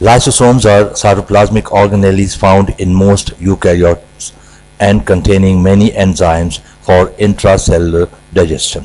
lysosomes are cytoplasmic organelles found in most eukaryotes and containing many enzymes for intracellular digestion।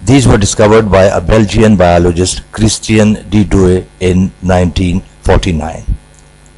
These were discovered by a Belgian biologist Christian de Douai in 1949।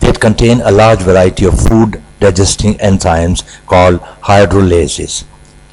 That contain a large variety of food digesting enzymes called hydrolases।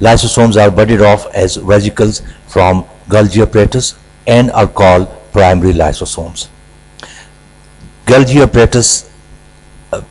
Lysosomes are budded off as vesicles from Golgi apparatus and are called primary lysosomes। Golgi apparatus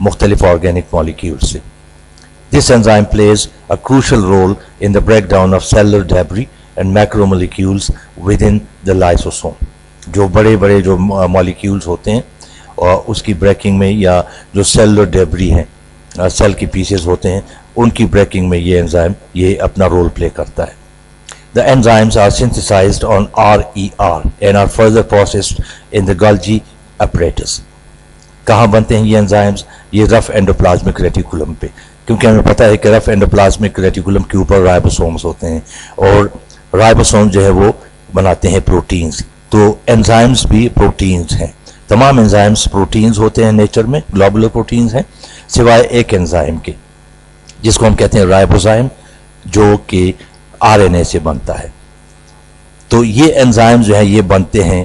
مختلف organic molecule سے. This enzyme plays a crucial role in the breakdown of cellular debris and macromolecules within the lysosome. جو بڑے بڑے جو molecules ہوتے ہیں اور اس کی بریکنگ میں یا جو سیلولر ڈیبری ہیں سیل کی پیسز ہوتے ہیں ان کی بریکنگ میں یہ انزائم یہ اپنا رول پلے کرتا ہے. The enzymes are synthesized on RER and are further processed in the Golgi apparatus. کہاں بنتے ہیں یہ انزائمز؟ یہ رف اینڈوپلازمک ریٹیکولم پہ، کیونکہ ہمیں پتہ ہے کہ رف اینڈوپلازمک ریٹیکولم کے اوپر رائبوسومز ہوتے ہیں اور رائبوسوم جو ہے وہ بناتے ہیں پروٹینز. تو انزائمز بھی پروٹینز ہیں. تمام انزائمز پروٹینز ہوتے ہیں نیچر میں، گلوبولر پروٹینز ہیں سوائے ایک انزائم کے جس کو ہم کہتے ہیں رائبوزائم، جو کہ آر این اے سے بنتا ہے. تو یہ انزائم جو ہیں یہ بنتے ہیں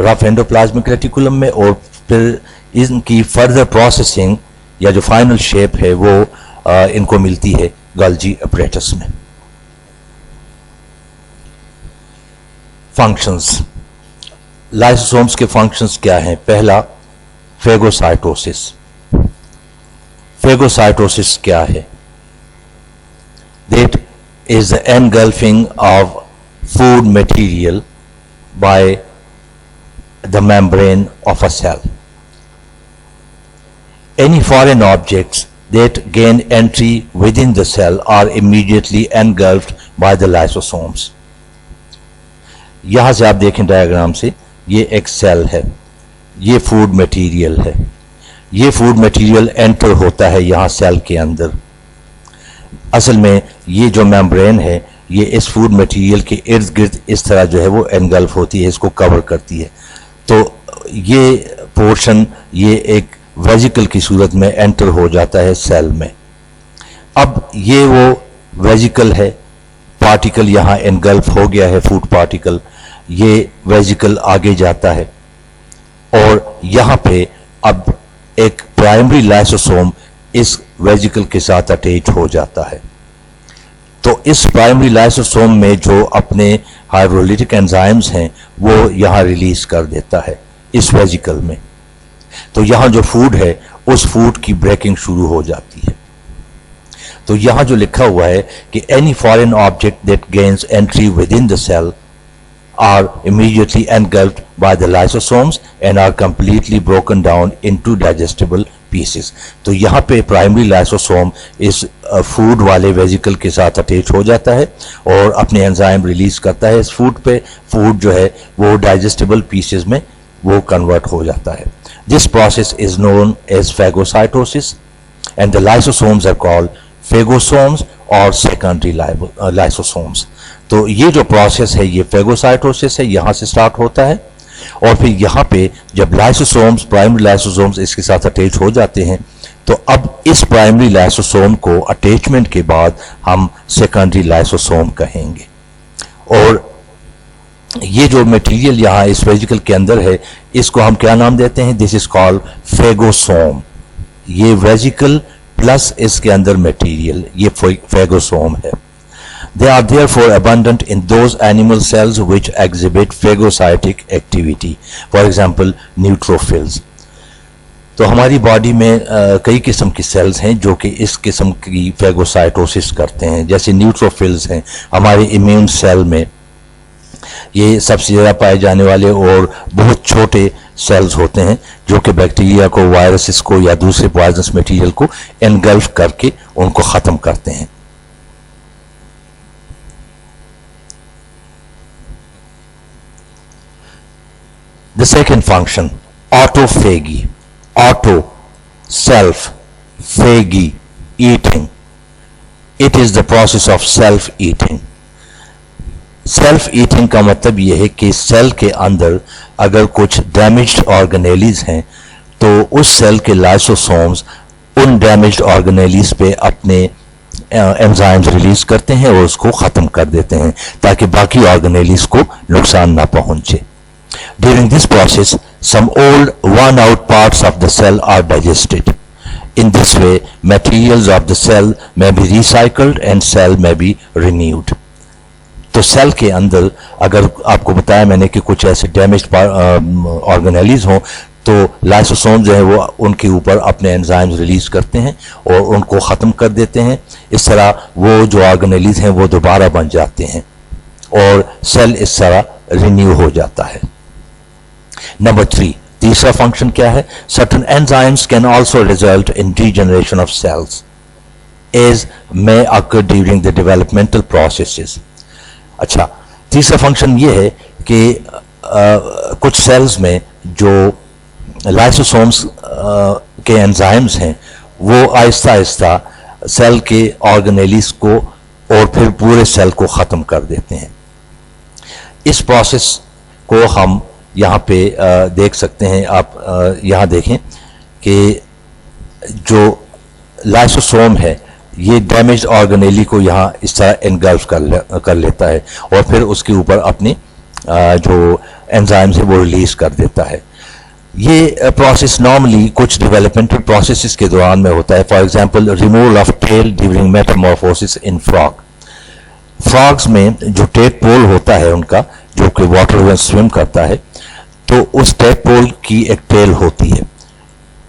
رف اینڈوپلازمک ریٹیکولم میں اور پھر ان کی فردر پروسیسنگ یا جو فائنل شیپ ہے وہ ان کو ملتی ہے گالجی اپریٹس میں. فنکشنز، لائسوسومز کے فنکشنز کیا ہیں؟ پہلا فیگوسائٹوسس. فیگوسائٹوسس کیا ہے؟ That is the engulfing of food material by the membrane of a cell. Any foreign objects that gain entry within the cell are immediately engulfed by the lysosomes. یہاں سے آپ دیکھیں ڈائیگرام سے، یہ ایک سیل ہے، یہ فوڈ میٹیریل ہے، یہ فوڈ میٹیریل انٹر ہوتا ہے یہاں سیل کے اندر. اصل میں یہ جو میمبرین ہے یہ اس فوڈ میٹیریل کے ارد گرد اس طرح جو ہے وہ انگلف ہوتی ہے، اس کو کور کرتی ہے. تو یہ پورشن یہ ایک ویزیکل کی صورت میں انٹر ہو جاتا ہے سیل میں. اب یہ وہ ویزیکل ہے، پارٹیکل یہاں انگلف ہو گیا ہے فوڈ پارٹیکل، یہ ویزیکل آگے جاتا ہے اور یہاں پہ اب ایک پرائمری لائسوسوم اس ویزیکل کے ساتھ اٹیچ ہو جاتا ہے. تو اس پرائمری لائسوسوم میں جو اپنے ہائیڈرولیٹک انزائمز ہیں وہ یہاں ریلیز کر دیتا ہے اس ویزیکل میں. تو یہاں جو فوڈ ہے اس فوڈ کی بریکنگ شروع ہو جاتی ہے. تو یہاں جو لکھا ہوا ہے کہ any foreign object that gains entry within the cell are immediately engulfed by the lysosomes and are completely broken down into digestible pieces. تو یہاں پہ پرائمری لائسوسوم اس فوڈ والے ویزیکل کے ساتھ اٹیچ ہو جاتا ہے اور اپنے انزائم ریلیز کرتا ہے اس فوڈ پہ. فوڈ جو ہے وہ ڈائجسٹیبل پیسز میں وہ کنورٹ ہو جاتا ہے. This process is known as phagocytosis and the lysosomes are called phagosomes or secondary lysosomes. تو یہ جو پروسیس ہے یہ فیگوسائٹوسس ہے، یہاں سے سٹارٹ ہوتا ہے اور پھر یہاں پہ جب لائسوسومز پرائمری لائسوسومز اس کے ساتھ اٹیچ ہو جاتے ہیں تو اب اس پرائمری لائسوسوم کو اٹیچمنٹ کے بعد ہم سیکنڈری لائسوسوم کہیں گے. اور یہ جو میٹیریل یہاں اس ویزیکل کے اندر ہے اس کو ہم کیا نام دیتے ہیں؟ دس از کالڈ فیگوسوم. یہ ویزیکل پلس اس کے اندر میٹیریل یہ فیگوسوم ہے. They are therefore abundant in those animal cells which exhibit phagocytic activity. For example, neutrophils. تو ہماری باڈی میں کئی قسم کی سیلز ہیں جو کہ اس قسم کی فیگوسائٹوسس کرتے ہیں. جیسے نیوٹروفلز ہیں ہمارے امیون سیل میں، یہ سب سے زیادہ پائے جانے والے اور بہت چھوٹے سیلز ہوتے ہیں جو کہ بیکٹیریا کو، وائرسز کو یا دوسرے پوائزنس میٹیریل کو انگلف کر کے ان کو ختم کرتے ہیں. The second function, autophagy. Auto, self, phagy, eating. It is the process of self-eating. Self-eating کا مطلب یہ ہے کہ سیل کے اندر اگر کچھ ڈیمیجڈ آرگنیلیز ہیں تو اس سیل کے لائسوسومز ان ڈیمیجڈ آرگنیلیز پہ اپنے انزائمز ریلیز کرتے ہیں اور اس کو ختم کر دیتے ہیں تاکہ باقی آرگنیلیز کو نقصان نہ پہنچے. During this process, some old worn-out parts of the cell are digested. In this way, materials of the cell may be recycled and cell may be renewed. تو سیل کے اندر اگر آپ کو بتایا میں نے کہ کچھ ایسے ڈیمیجڈ آرگنیلیز ہوں تو لائسوسوم جو ہے وہ ان کے اوپر اپنے انزائمز ریلیز کرتے ہیں اور ان کو ختم کر دیتے ہیں. اس طرح وہ جو آرگنیلیز ہیں وہ دوبارہ بن جاتے ہیں اور سیل اس طرح رینیو ہو جاتا ہے. نمبر 3, تیسرا فنکشن کیا ہے؟ certain enzymes can also result in degeneration of cells as may occur during the developmental processes. اچھا, تیسرا فنکشن یہ ہے کہ کچھ سیلز میں جو لائسوسومز کے انزائمز ہیں وہ آہستہ آہستہ سیل کے آرگنیلیز کو اور پھر پورے سیل کو ختم کر دیتے ہیں. اس پروسیس کو ہم یہاں پہ دیکھ سکتے ہیں. آپ یہاں دیکھیں کہ جو لائسوسوم ہے یہ ڈیمیجڈ آرگنیلی کو یہاں اس طرح انگلف کر لیتا ہے اور پھر اس کے اوپر اپنی جو انزائمز ہے وہ ریلیز کر دیتا ہے. یہ پروسیس نارملی کچھ ڈیولپمنٹل پروسیسز کے دوران میں ہوتا ہے. For example removal of tail during metamorphosis in frog. Frogs میں جو ٹیپ پول ہوتا ہے ان کا, جو کہ واٹر میں سویم کرتا ہے, تو اس ٹیپ پول کی ایک ٹیل ہوتی ہے,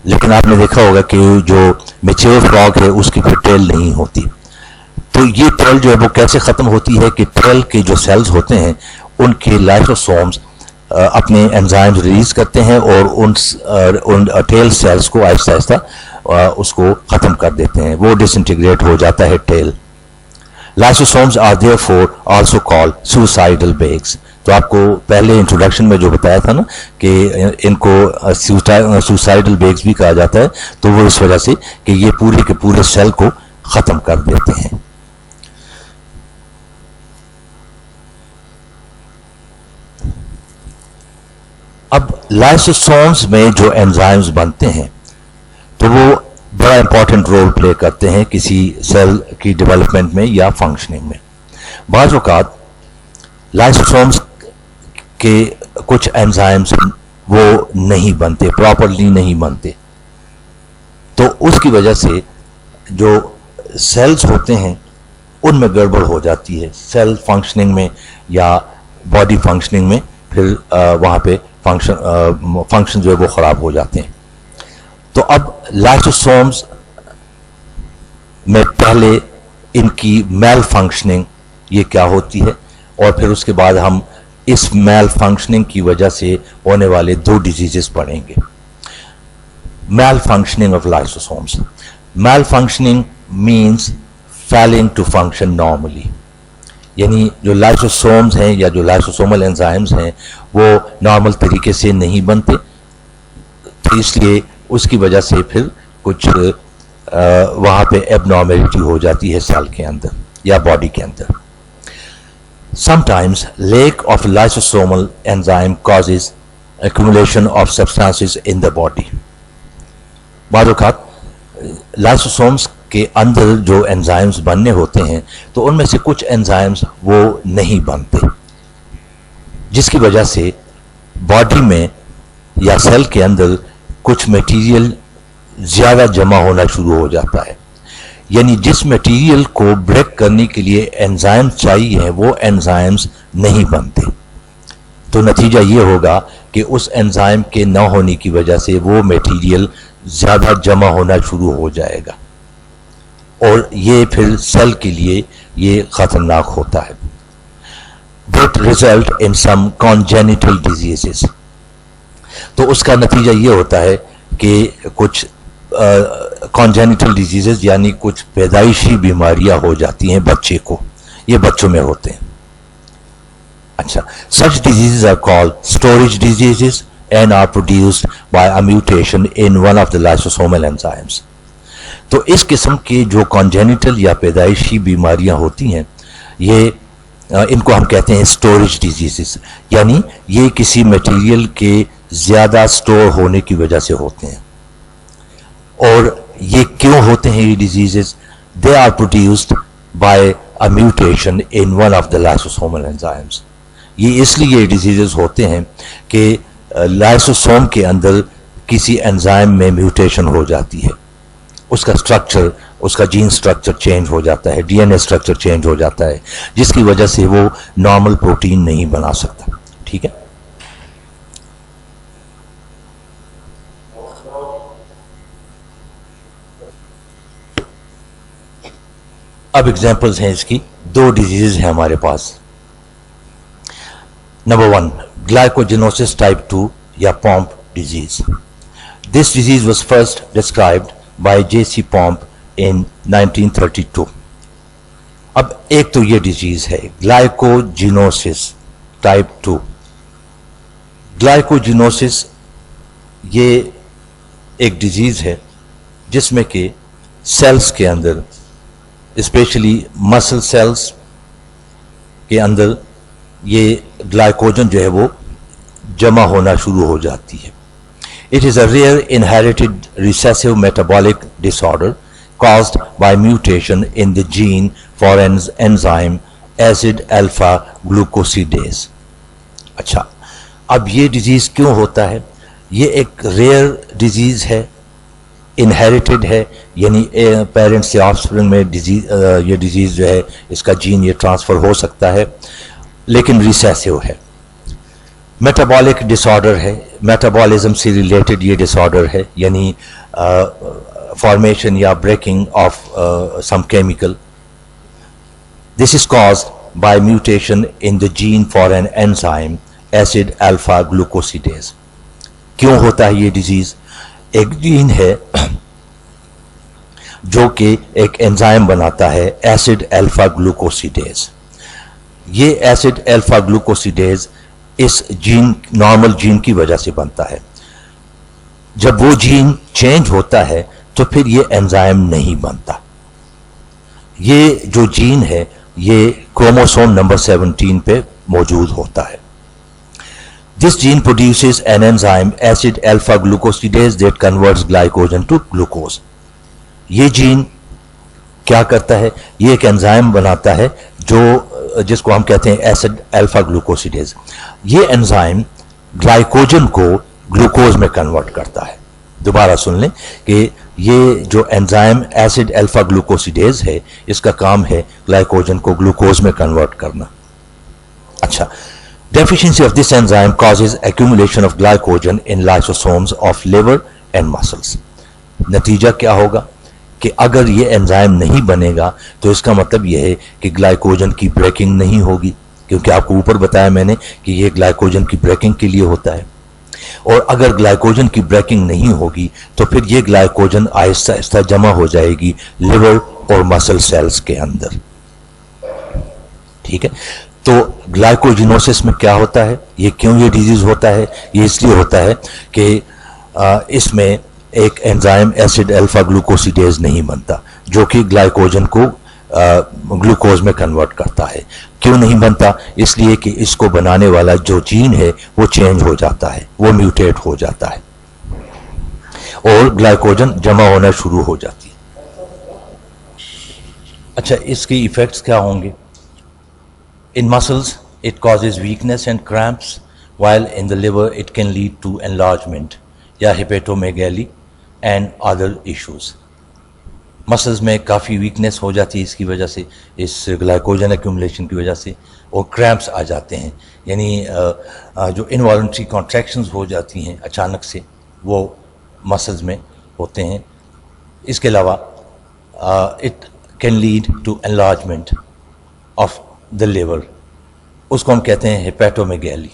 لیکن آپ نے دیکھا ہوگا کہ جو میچور فراگ ہے اس کی پھر ٹیل نہیں ہوتی. تو یہ ٹیل جو ہے وہ کیسے ختم ہوتی ہے کہ ٹیل کے جو سیلز ہوتے ہیں ان کے لائسوسومز اپنے انزائمز ریلیز کرتے ہیں اور ان ٹیل سیلز کو آہستہ آہستہ اس کو ختم کر دیتے ہیں, وہ ڈس انٹیگریٹ ہو جاتا ہے tell. Lysosomes are therefore also called suicidal bags. تو آپ کو پہلے انٹروڈکشن میں جو بتایا تھا نا کہ ان کو سوسائڈل بیگز بھی کہا جاتا ہے, تو وہ اس وجہ سے کہ یہ پورے کے پورے سیل کو ختم کر دیتے ہیں. اب لائسوسومز میں جو انزائمز بنتے ہیں تو وہ بڑا امپورٹنٹ رول پلے کرتے ہیں کسی سیل کی ڈیولپمنٹ میں یا فنکشننگ میں. بعض اوقات لائسوسومز کے کچھ انزائمز وہ نہیں بنتے, پراپرلی نہیں بنتے, تو اس کی وجہ سے جو سیلز ہوتے ہیں ان میں گڑبڑ ہو جاتی ہے. سیل فنکشننگ میں یا باڈی فنکشننگ میں پھر وہاں پہ فنکشن جو ہے وہ خراب ہو جاتے ہیں. تو اب لائسوسومز میں پہلے ان کی میل فنکشننگ یہ کیا ہوتی ہے, اور پھر اس کے بعد ہم اس میل فنکشننگ کی وجہ سے ہونے والے 2 ڈیزیزز پڑھیں گے. Malfunctioning of lysosomes. Malfunctioning means failing to function normally, یعنی جو لائسوسومز ہیں یا جو لائسوسومل انزائمز ہیں وہ نارمل طریقے سے نہیں بنتے, تو اس لیے اس کی وجہ سے پھر کچھ وہاں پہ ایب نارمیلٹی ہو جاتی ہے سیل کے اندر یا باڈی کے اندر. Sometimes lack of lysosomal enzyme causes accumulation of substances in the body. بعض اوقات لائسوسومز کے اندر جو انزائمز بننے ہوتے ہیں تو ان میں سے کچھ انزائمز وہ نہیں بنتے, جس کی وجہ سے باڈی میں یا سیل کے اندر کچھ میٹیریل زیادہ جمع ہونا شروع ہو جاتا ہے. یعنی جس میٹیریل کو بریک کرنے کے لیے انزائمز چاہیے وہ انزائمز نہیں بنتے, تو نتیجہ یہ ہوگا کہ اس انزائم کے نہ ہونے کی وجہ سے وہ میٹیریل زیادہ جمع ہونا شروع ہو جائے گا, اور یہ پھر سیل کے لیے یہ خطرناک ہوتا ہے. That result in some congenital diseases. تو اس کا نتیجہ یہ ہوتا ہے کہ کچھ کانجینیٹل ڈیزیزز یعنی کچھ پیدائشی بیماریاں ہو جاتی ہیں بچے کو, یہ بچوں میں ہوتے ہیں. اچھا, such diseases are called storage diseases and are produced by a mutation in one of the lysosomal enzymes. تو اس قسم کی جو کانجینیٹل یا پیدائشی بیماریاں ہوتی ہیں یہ ان کو ہم کہتے ہیں اسٹوریج ڈیزیزز, یعنی یہ کسی میٹیریل کے زیادہ سٹور ہونے کی وجہ سے ہوتے ہیں. اور یہ کیوں ہوتے ہیں یہ diseases? They are produced by a mutation in one of the lysosomal enzymes. یہ اس لیے یہ ڈیزیزز ہوتے ہیں کہ لائسوسوم کے اندر کسی انزائم میں میوٹیشن ہو جاتی ہے, اس کا اسٹرکچر, اس کا جین اسٹرکچر چینج ہو جاتا ہے, D N A structure change ہو جاتا ہے, جس کی وجہ سے وہ نارمل پروٹین نہیں بنا سکتا. ٹھیک ہے, اب ایگزامپلز ہیں اس کی. دو ڈیزیز ہیں ہمارے پاس. نمبر 1, glycogenosis type 2 یا Pompe disease. This disease was first described by J.C. Pompe in 1932. اب ایک تو یہ ڈیزیز ہے glycogenosis type 2. glycogenosis یہ ایک ڈیزیز ہے جس میں کہ سیلز کے اندر اسپیشلی مسل سیلز کے اندر یہ گلائکوجن جو ہے وہ جمع ہونا شروع ہو جاتی ہے. It is a rare inherited recessive metabolic disorder caused by mutation in the gene for an enzyme acid alpha glucosidase. اچھا, اب یہ ڈیزیز کیوں ہوتا ہے؟ یہ ایک ریئر ڈیزیز ہے, انہیریٹڈ ہے, یعنی پیرنٹ سے آف اسپرنگ میں یہ ڈیزیز جو ہے اس کا جین یہ ٹرانسفر ہو سکتا ہے, لیکن ریسیسیو ہے. میٹابولک ڈس آرڈر ہے, میٹابولزم سے ریلیٹڈ یہ ڈس آرڈر ہے, یعنی فارمیشن یا breaking of some chemical. This is caused by mutation in the gene for an enzyme acid alpha glucosidase. کیوں ہوتا ہے یہ ڈیزیز؟ ایک جین ہے جو کہ ایک انزائم بناتا ہے ایسڈ الفا گلوکوسیڈیز. یہ ایسڈ الفا گلوکوسیڈیز اس جین نارمل جین کی وجہ سے بنتا ہے. جب وہ جین چینج ہوتا ہے تو پھر یہ انزائم نہیں بنتا. یہ جو جین ہے یہ کروموسوم نمبر 17 پہ موجود ہوتا ہے. This gene produces an enzyme acid alpha glucosidase that converts glycogen to glucose. یہ جین کیا کرتا ہے؟ یہ ایک انزائم بناتا ہے جس کو ہم کہتے ہیں ایسڈ الفا گلوکوسیڈیز. یہ انزائم گلائکوجن کو گلوکوز میں کنورٹ کرتا ہے. دوبارہ سن لیں کہ یہ جو انزائم ایسڈ الفا گلوکوسیڈیز ہے اس کا کام ہے گلائکوجن کو گلوکوز میں کنورٹ کرنا. اچھا, deficiency of this enzyme causes accumulation of glycogen in lysosomes of liver and muscles. نتیجہ کیا ہوگا کہ اگر یہ انزائم نہیں بنے گا تو اس کا مطلب یہ ہے کہ گلائکوجن کی بریکنگ نہیں ہوگی, کیونکہ آپ کو اوپر بتایا میں نے کہ یہ گلائکوجن کی بریکنگ کے لیے ہوتا ہے. اور اگر گلائکوجن کی بریکنگ نہیں ہوگی تو پھر یہ گلائکوجن آہستہ آہستہ جمع ہو جائے گی لیور اور مسل سیلز کے اندر. ٹھیک ہے, تو گلائکوجینوسس میں کیا ہوتا ہے, یہ کیوں یہ ڈیزیز ہوتا ہے؟ یہ اس لیے ہوتا ہے کہ اس میں ایک انزائم ایسڈ الفا گلوکوسیڈیز نہیں بنتا جو کہ گلائکوجن کو گلوکوز میں کنورٹ کرتا ہے. کیوں نہیں بنتا؟ اس لیے کہ اس کو بنانے والا جو جین ہے وہ چینج ہو جاتا ہے, وہ میوٹیٹ ہو جاتا ہے اور گلائکوجن جمع ہونا شروع ہو جاتی ہے. اچھا, اس کے ایفیکٹس کیا ہوں گے؟ In muscles, it causes weakness and cramps, while in the liver, it can lead to enlargement یا hepatomegaly and other issues. Muscles میں کافی ویکنس ہو جاتی ہے اس کی وجہ سے, اس گلائکوجن ایکومولیشن کی وجہ سے, اور کریمپس آ جاتے ہیں, یعنی جو انوالنٹری کانٹریکشنز ہو جاتی ہیں اچانک سے وہ مسلز میں ہوتے ہیں. اس کے علاوہ it can lead to enlargement of the liver, اس کو ہم کہتے ہیں ہیپیٹومیگیلی,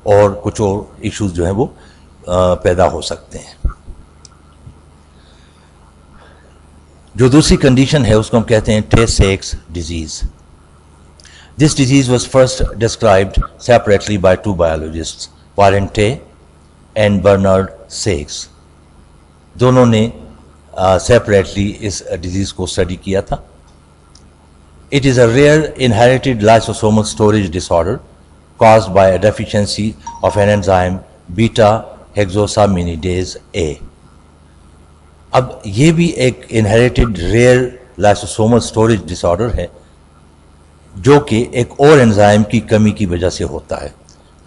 اور کچھ اور ایشوز جو ہیں وہ پیدا ہو سکتے ہیں. جو دوسری کنڈیشن ہے اس کو ہم کہتے ہیں Tay Sachs disease. This disease was first described separately by two biologists, Warren Tay and Bernard سیکس. دونوں نے سیپریٹلی اس ڈیزیز کو اسٹڈی کیا تھا. It is a rare inherited lysosomal storage disorder caused by a deficiency of an enzyme beta hexosaminidase A. اب یہ بھی ایک inherited rare lysosomal storage disorder ہے جو کہ ایک اور انزائم کی کمی کی وجہ سے ہوتا ہے.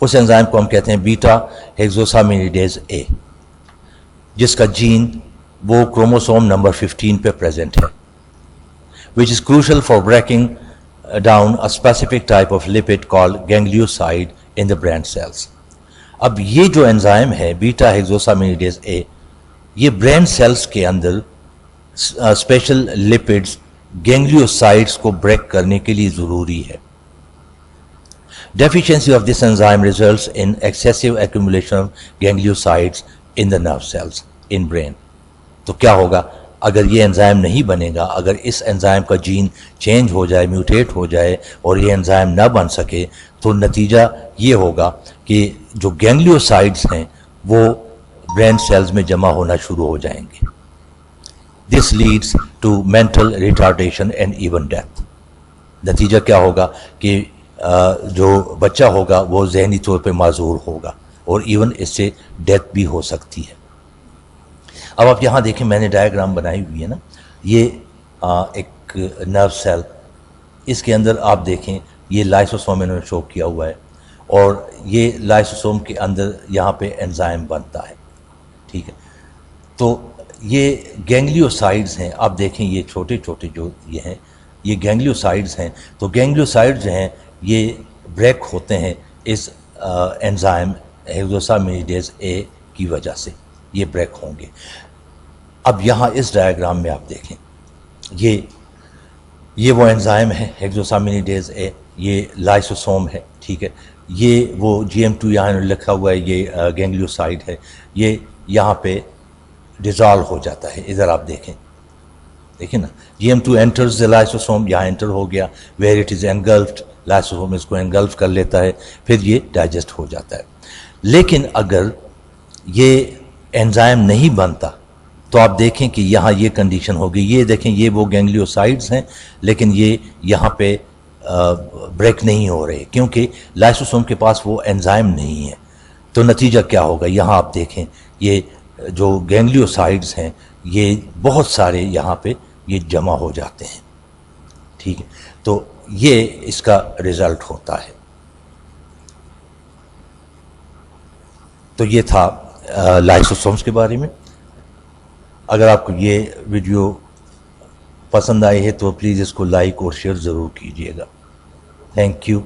اس انزائم کو ہم کہتے ہیں بیٹا ہیگزوسامینیڈیز اے, جس کا جین وہ کروموسوم نمبر 15 پہ پریزنٹ ہے, which is crucial for breaking down a specific type of lipid called ganglioside in the brain cells. اب یہ جو انزائم ہے بیٹا ہیگزوسامینیڈیز اے, یہ برین سیلز کے اندر اسپیشل لپڈز گینگلیوسائڈس کو بریک کرنے کے لیے ضروری ہے. Deficiency of this enzyme results in excessive accumulation of gangliosides in the nerve cells in brain. تو کیا ہوگا اگر یہ انزائم نہیں بنے گا, اگر اس انزائم کا جین چینج ہو جائے, میوٹیٹ ہو جائے اور یہ انزائم نہ بن سکے, تو نتیجہ یہ ہوگا کہ جو گینگلیوسائڈس ہیں وہ برین سیلز میں جمع ہونا شروع ہو جائیں گے. This leads to mental retardation and even death. نتیجہ کیا ہوگا کہ جو بچہ ہوگا وہ ذہنی طور پہ معذور ہوگا اور ایون اس سے ڈیتھ بھی ہو سکتی ہے. اب آپ یہاں دیکھیں, میں نے ڈائیگرام بنائی ہوئی ہے نا, یہ ایک نرو سیل, اس کے اندر آپ دیکھیں یہ لائسوسوم انہوں نے شو کیا ہوا ہے, اور یہ لائسوسوم کے اندر یہاں پہ انزائم بنتا ہے. ٹھیک ہے, تو یہ گینگلیوسائڈز ہیں, آپ دیکھیں یہ چھوٹے چھوٹے جو یہ ہیں یہ گینگلیوسائڈز ہیں. تو گینگلیوسائڈز جو ہیں یہ بریک ہوتے ہیں اس انزائم ہیگزوسامینیڈیز اے کی وجہ سے, یہ بریک ہوں گے. اب یہاں اس ڈائیگرام میں آپ دیکھیں یہ وہ انزائم ہے ہیگزوسامینیڈیز اے, یہ لائسوسوم ہے. ٹھیک ہے, یہ وہ GM2 یہاں لکھا ہوا ہے, یہ گینگلیوسائڈ ہے, یہ یہاں پہ ڈیزالو ہو جاتا ہے. ادھر آپ دیکھیں نا, GM2 enters the lysosome, یہاں انٹر ہو گیا, where it is engulfed, لائسوسوم اس کو انگلف کر لیتا ہے, پھر یہ ڈائجسٹ ہو جاتا ہے. لیکن اگر یہ انزائم نہیں بنتا تو آپ دیکھیں کہ یہاں یہ کنڈیشن ہوگی. یہ دیکھیں یہ وہ گینگلیوسائڈز ہیں لیکن یہ یہاں پہ بریک نہیں ہو رہے کیونکہ لائسوسوم کے پاس وہ انزائم نہیں ہے. تو نتیجہ کیا ہوگا, یہاں آپ دیکھیں یہ جو گینگلیوسائڈز ہیں یہ بہت سارے یہاں پہ یہ جمع ہو جاتے ہیں. ٹھیک ہے, تو یہ اس کا رزلٹ ہوتا ہے. تو یہ تھا لائسوسومز کے بارے میں. اگر آپ کو یہ ویڈیو پسند آئی ہے تو پلیز اس کو لائک اور شیئر ضرور کیجیے گا. Thank you.